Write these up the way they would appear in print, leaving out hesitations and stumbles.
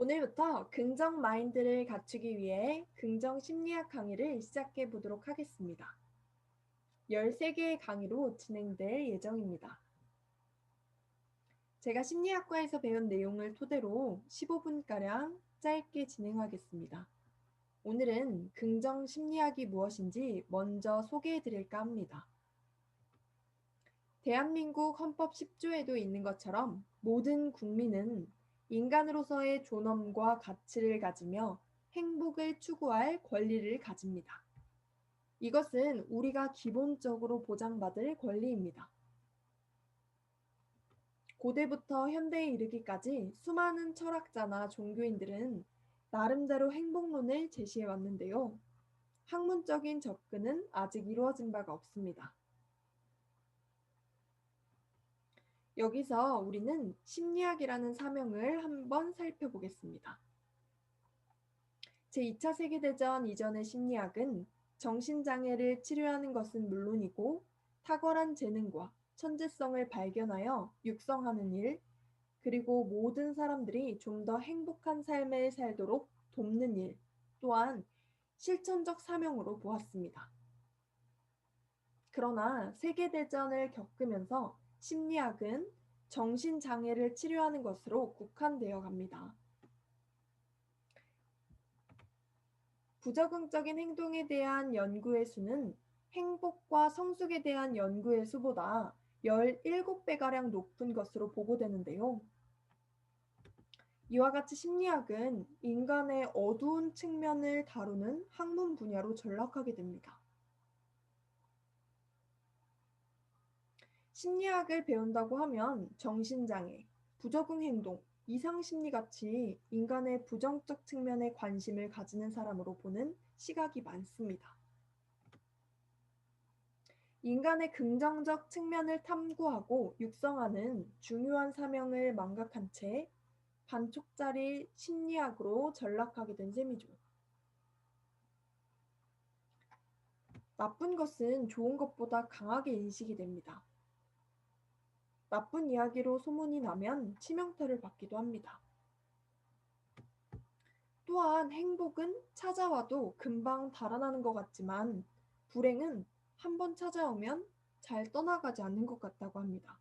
오늘부터 긍정 마인드를 갖추기 위해 긍정 심리학 강의를 시작해 보도록 하겠습니다. 13개의 강의로 진행될 예정입니다. 제가 심리학과에서 배운 내용을 토대로 15분가량 짧게 진행하겠습니다. 오늘은 긍정 심리학이 무엇인지 먼저 소개해 드릴까 합니다. 대한민국 헌법 10조에도 있는 것처럼 모든 국민은 인간으로서의 존엄과 가치를 가지며 행복을 추구할 권리를 가집니다. 이것은 우리가 기본적으로 보장받을 권리입니다. 고대부터 현대에 이르기까지 수많은 철학자나 종교인들은 나름대로 행복론을 제시해 왔는데요. 학문적인 접근은 아직 이루어진 바가 없습니다. 여기서 우리는 심리학이라는 사명을 한번 살펴보겠습니다. 제2차 세계대전 이전의 심리학은 정신장애를 치료하는 것은 물론이고 탁월한 재능과 천재성을 발견하여 육성하는 일, 그리고 모든 사람들이 좀 더 행복한 삶을 살도록 돕는 일 또한 실천적 사명으로 보았습니다. 그러나 세계대전을 겪으면서 심리학은 정신장애를 치료하는 것으로 국한되어 갑니다. 부적응적인 행동에 대한 연구의 수는 행복과 성숙에 대한 연구의 수보다 17배가량 높은 것으로 보고되는데요. 이와 같이 심리학은 인간의 어두운 측면을 다루는 학문 분야로 전락하게 됩니다. 심리학을 배운다고 하면 정신장애, 부적응 행동, 이상심리 같이 인간의 부정적 측면에 관심을 가지는 사람으로 보는 시각이 많습니다. 인간의 긍정적 측면을 탐구하고 육성하는 중요한 사명을 망각한 채 반쪽짜리 심리학으로 전락하게 된 셈이죠. 나쁜 것은 좋은 것보다 강하게 인식이 됩니다. 나쁜 이야기로 소문이 나면 치명타를 받기도 합니다. 또한 행복은 찾아와도 금방 달아나는 것 같지만 불행은 한번 찾아오면 잘 떠나가지 않는 것 같다고 합니다.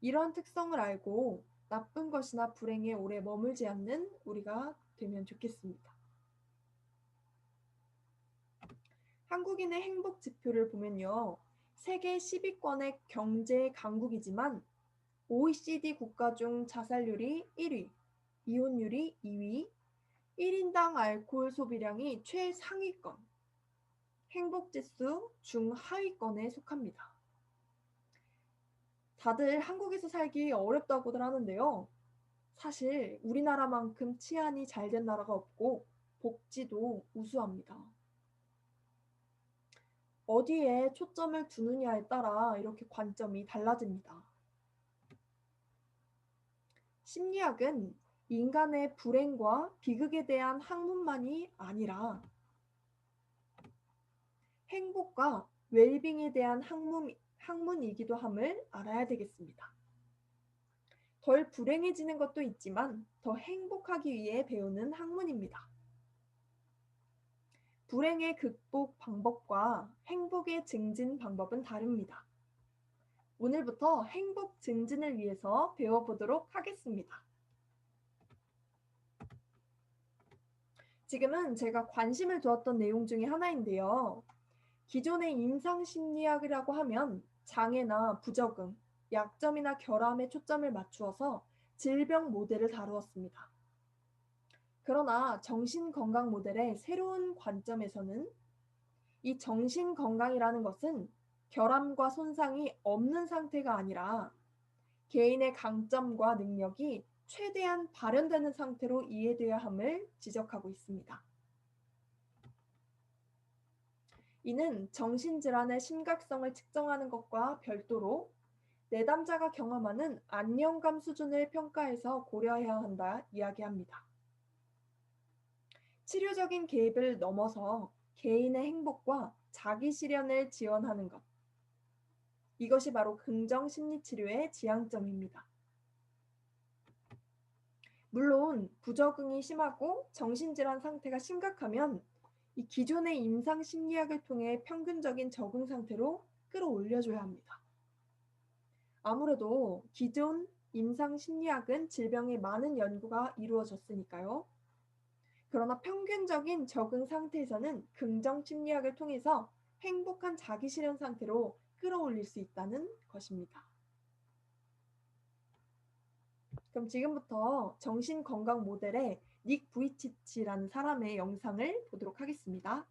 이러한 특성을 알고 나쁜 것이나 불행에 오래 머물지 않는 우리가 되면 좋겠습니다. 한국인의 행복 지표를 보면요. 세계 10위권의 경제 강국이지만 OECD 국가 중 자살률이 1위, 이혼율이 2위, 1인당 알코올 소비량이 최상위권, 행복지수 중하위권에 속합니다. 다들 한국에서 살기 어렵다고들 하는데요. 사실 우리나라만큼 치안이 잘 된 나라가 없고 복지도 우수합니다. 어디에 초점을 두느냐에 따라 이렇게 관점이 달라집니다. 심리학은 인간의 불행과 비극에 대한 학문만이 아니라 행복과 웰빙에 대한 학문이기도 함을 알아야 되겠습니다. 덜 불행해지는 것도 있지만 더 행복하기 위해 배우는 학문입니다. 불행의 극복 방법과 행복의 증진 방법은 다릅니다. 오늘부터 행복 증진을 위해서 배워보도록 하겠습니다. 지금은 제가 관심을 두었던 내용 중에 하나인데요. 기존의 임상심리학이라고 하면 장애나 부적응, 약점이나 결함에 초점을 맞추어서 질병 모델을 다루었습니다. 그러나 정신건강 모델의 새로운 관점에서는 이 정신건강이라는 것은 결함과 손상이 없는 상태가 아니라 개인의 강점과 능력이 최대한 발현되는 상태로 이해되어야 함을 지적하고 있습니다. 이는 정신질환의 심각성을 측정하는 것과 별도로 내담자가 경험하는 안정감 수준을 평가해서 고려해야 한다 이야기합니다. 치료적인 개입을 넘어서 개인의 행복과 자기 실현을 지원하는 것. 이것이 바로 긍정 심리치료의 지향점입니다. 물론 부적응이 심하고 정신질환 상태가 심각하면 이 기존의 임상 심리학을 통해 평균적인 적응 상태로 끌어올려줘야 합니다. 아무래도 기존 임상 심리학은 질병에 많은 연구가 이루어졌으니까요. 그러나 평균적인 적응 상태에서는 긍정 심리학을 통해서 행복한 자기 실현 상태로 끌어올릴 수 있다는 것입니다. 그럼 지금부터 정신건강 모델의 닉 부이치치라는 사람의 영상을 보도록 하겠습니다.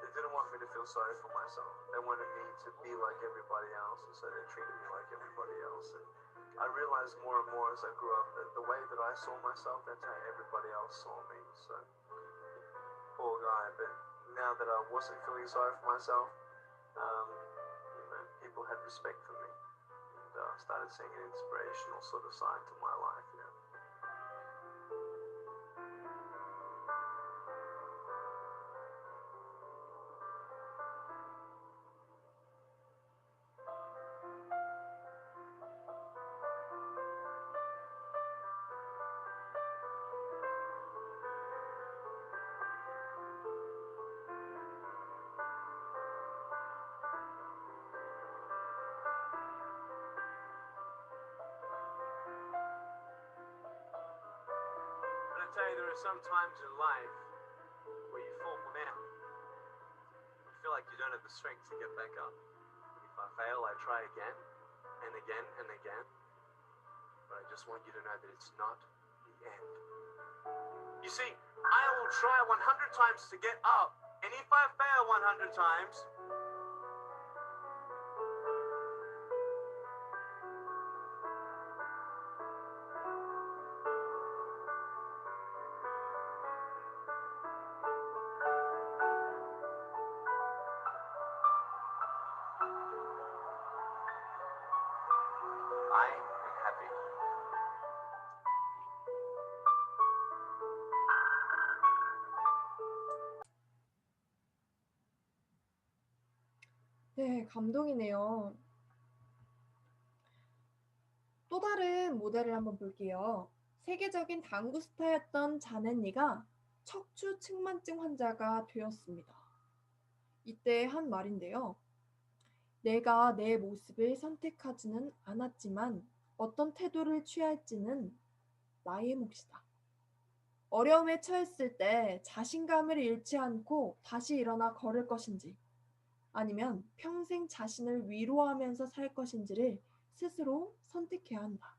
They didn't want me to feel sorry for myself. They wanted me to be like everybody else, and so they treated me like everybody else. And I realized more and more as I grew up that the way that I saw myself, that's how everybody else saw me. So, poor guy. But now that I wasn't feeling sorry for myself, people had respect for me, and started seeing an inspirational sort of side to my life. But I tell you, there are some times in life where you fall down. You feel like you don't have the strength to get back up. If I fail, I try again and again and again. But I just want you to know that it's not the end. You see, I will try 100 times to get up, and if I fail 100 times, I am happy. 네, 감동이네요. 또 다른 모델을 한번 볼게요. 세계적인 당구 스타였던 자넷리가 척추 측만증 환자가 되었습니다. 이때 한 말인데요. 내가 내 모습을 선택하지는 않았지만 어떤 태도를 취할지는 나의 몫이다. 어려움에 처했을 때 자신감을 잃지 않고 다시 일어나 걸을 것인지 아니면 평생 자신을 위로하면서 살 것인지를 스스로 선택해야 한다.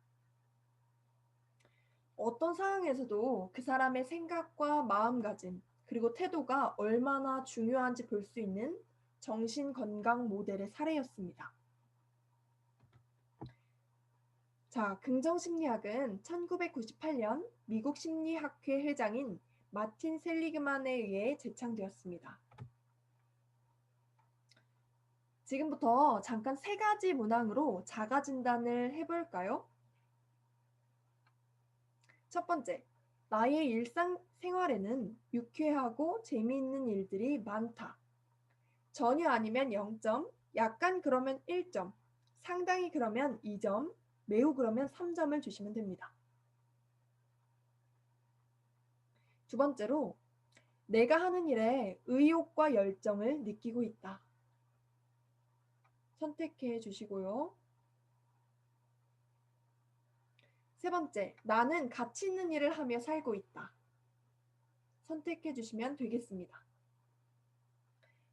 어떤 상황에서도 그 사람의 생각과 마음가짐 그리고 태도가 얼마나 중요한지 볼 수 있는 정신건강 모델의 사례였습니다. 자, 긍정심리학은 1998년 미국 심리학회 회장인 마틴 셀리그만에 의해 제창되었습니다. 지금부터 잠깐 세 가지 문항으로 자가 진단을 해볼까요? 첫 번째, 나의 일상생활에는 유쾌하고 재미있는 일들이 많다. 전혀 아니면 0점, 약간 그러면 1점, 상당히 그러면 2점, 매우 그러면 3점을 주시면 됩니다. 두 번째로, 내가 하는 일에 의욕과 열정을 느끼고 있다. 선택해 주시고요. 세 번째, 나는 가치 있는 일을 하며 살고 있다. 선택해 주시면 되겠습니다.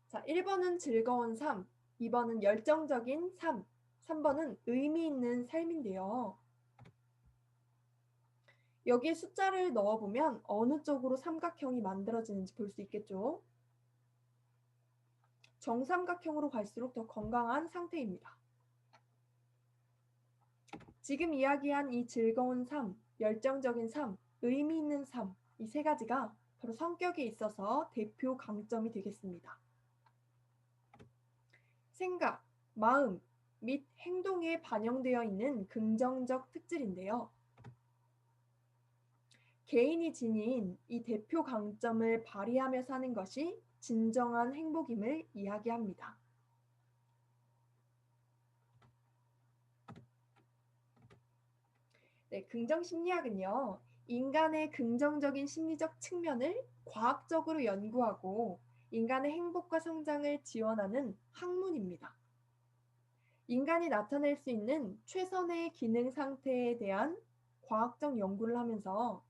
자, 1번은 즐거운 삶, 2번은 열정적인 삶, 3번은 의미 있는 삶인데요. 여기에 숫자를 넣어보면 어느 쪽으로 삼각형이 만들어지는지 볼 수 있겠죠. 정삼각형으로 갈수록 더 건강한 상태입니다. 지금 이야기한 이 즐거운 삶, 열정적인 삶, 의미 있는 삶, 이 세 가지가 바로 성격에 있어서 대표 강점이 되겠습니다. 생각, 마음 및 행동에 반영되어 있는 긍정적 특질인데요. 개인이 지닌 이 대표 강점을 발휘하며 사는 것이 진정한 행복임을 이야기합니다. 네, 긍정 심리학은요, 인간의 긍정적인 심리적 측면을 과학적으로 연구하고 인간의 행복과 성장을 지원하는 학문입니다. 인간이 나타낼 수 있는 최선의 기능 상태에 대한 과학적 연구를 하면서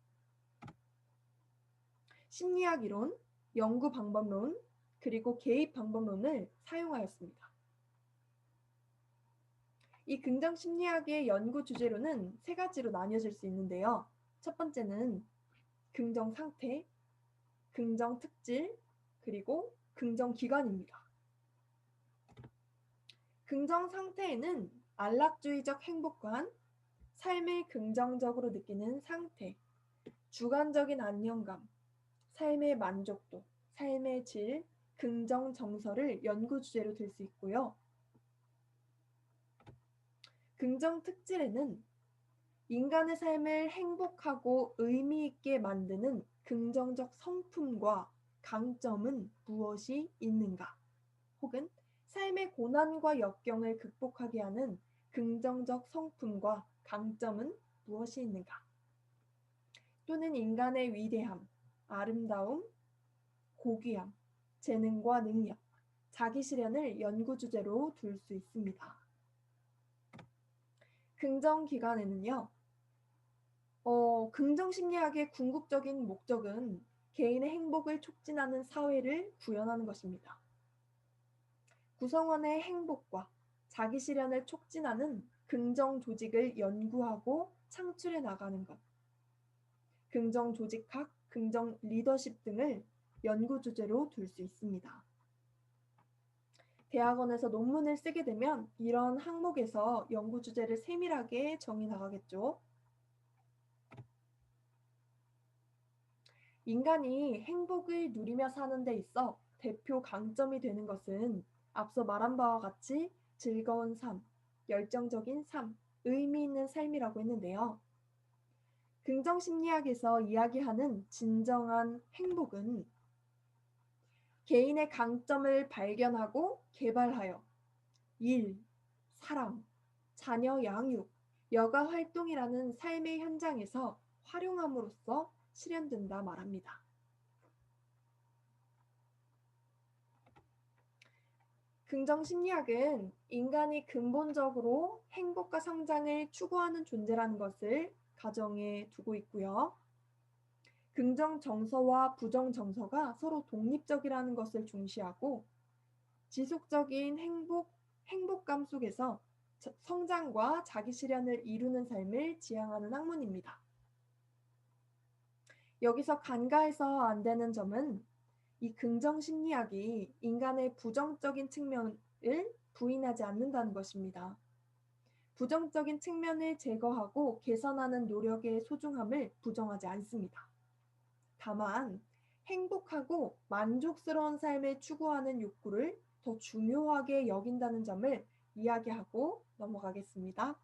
심리학 이론, 연구 방법론, 그리고 개입 방법론을 사용하였습니다. 이 긍정 심리학의 연구 주제로는 세 가지로 나뉘어질 수 있는데요. 첫 번째는 긍정 상태, 긍정 특질, 그리고 긍정 기관입니다. 긍정 상태에는 안락주의적 행복관, 삶을 긍정적으로 느끼는 상태, 주관적인 안정감, 삶의 만족도, 삶의 질, 긍정 정서를 연구 주제로 들 수 있고요. 긍정 특질에는 인간의 삶을 행복하고 의미 있게 만드는 긍정적 성품과 강점은 무엇이 있는가? 혹은 삶의 고난과 역경을 극복하게 하는 긍정적 성품과 강점은 무엇이 있는가? 또는 인간의 위대함, 아름다움, 고귀함, 재능과 능력, 자기 실현을 연구 주제로 둘 수 있습니다. 긍정 기관에는요, 긍정 심리학의 궁극적인 목적은 개인의 행복을 촉진하는 사회를 구현하는 것입니다. 구성원의 행복과 자기 실현을 촉진하는 긍정 조직을 연구하고 창출해 나가는 것, 긍정 조직학, 긍정 리더십 등을 연구 주제로 둘 수 있습니다. 대학원에서 논문을 쓰게 되면 이런 항목에서 연구 주제를 세밀하게 정의 나가겠죠. 인간이 행복을 누리며 사는 데 있어 대표 강점이 되는 것은 앞서 말한 바와 같이 즐거운 삶, 열정적인 삶, 의미 있는 삶이라고 했는데요. 긍정 심리학에서 이야기하는 진정한 행복은 개인의 강점을 발견하고 개발하여 일, 사랑, 자녀 양육, 여가 활동이라는 삶의 현장에서 활용함으로써 실현된다 말합니다. 긍정 심리학은 인간이 근본적으로 행복과 성장을 추구하는 존재라는 것을 가정해 두고 있고요. 긍정 정서와 부정 정서가 서로 독립적이라는 것을 중시하고 지속적인 행복감 속에서 성장과 자기 실현을 이루는 삶을 지향하는 학문입니다. 여기서 간과해서 안 되는 점은 이 긍정 심리학이 인간의 부정적인 측면을 부인하지 않는다는 것입니다. 부정적인 측면을 제거하고 개선하는 노력의 소중함을 부정하지 않습니다. 다만 행복하고 만족스러운 삶을 추구하는 욕구를 더 중요하게 여긴다는 점을 이야기하고 넘어가겠습니다.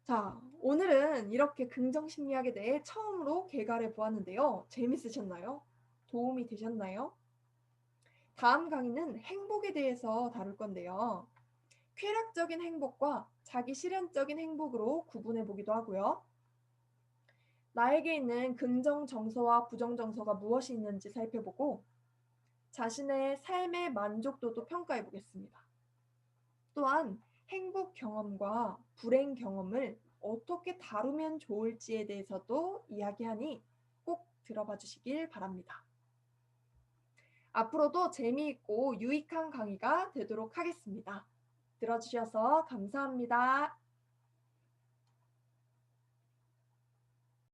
자, 오늘은 이렇게 긍정 심리학에 대해 처음으로 개괄해 보았는데요. 재밌으셨나요? 도움이 되셨나요? 다음 강의는 행복에 대해서 다룰 건데요. 쾌락적인 행복과 자기 실현적인 행복으로 구분해 보기도 하고요. 나에게 있는 긍정 정서와 부정 정서가 무엇이 있는지 살펴보고 자신의 삶의 만족도도 평가해 보겠습니다. 또한 행복 경험과 불행 경험을 어떻게 다루면 좋을지에 대해서도 이야기하니 꼭 들어봐 주시길 바랍니다. 앞으로도 재미있고 유익한 강의가 되도록 하겠습니다. 들어주셔서 감사합니다.